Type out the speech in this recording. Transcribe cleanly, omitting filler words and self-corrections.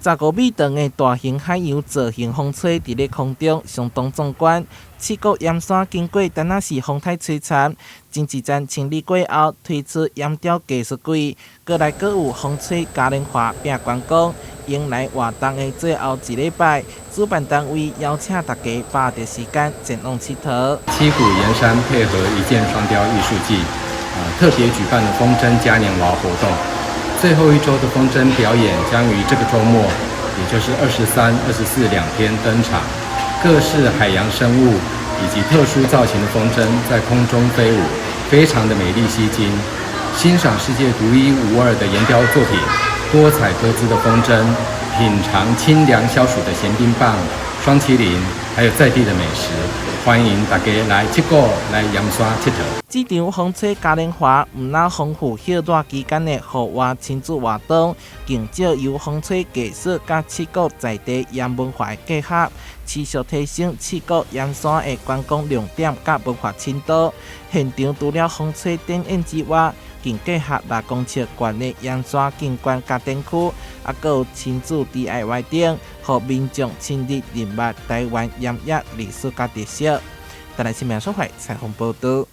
15米长的大型海洋造型风吹伫咧空中，相当壮观。七国岩山经过丹那市风台摧残，经济站清理过后，推出岩雕艺术季，过来阁有风吹嘉年华并观光，迎来活动的最后一礼拜。主办单位邀请大家把握时间前往佚佗。七股岩山配合一箭双雕艺术季，特别举办了风筝嘉年华活动。最后一周的风筝表演将于这个周末，也就是23、24两天登场。各式海洋生物以及特殊造型的风筝在空中飞舞，非常的美丽吸睛。欣赏世界独一无二的岩雕作品，多彩多姿的风筝，品尝清凉消暑的咸冰棒、双麒麟，还有在地的美食。欢迎大家来七股来岩山佚佗。这场风吹嘉年华唔但丰富休热期间的户外亲子活动，更借由风吹技术甲七股在地岩文化的结合，持续提升七股岩山的观光亮点甲文化深度。现场除了风吹展演之外，更结合6公尺悬的岩山景观甲展区，还有亲子 DIY 等，让民众亲自认识台湾岩业历史甲特色。台南新闻协会采访报道。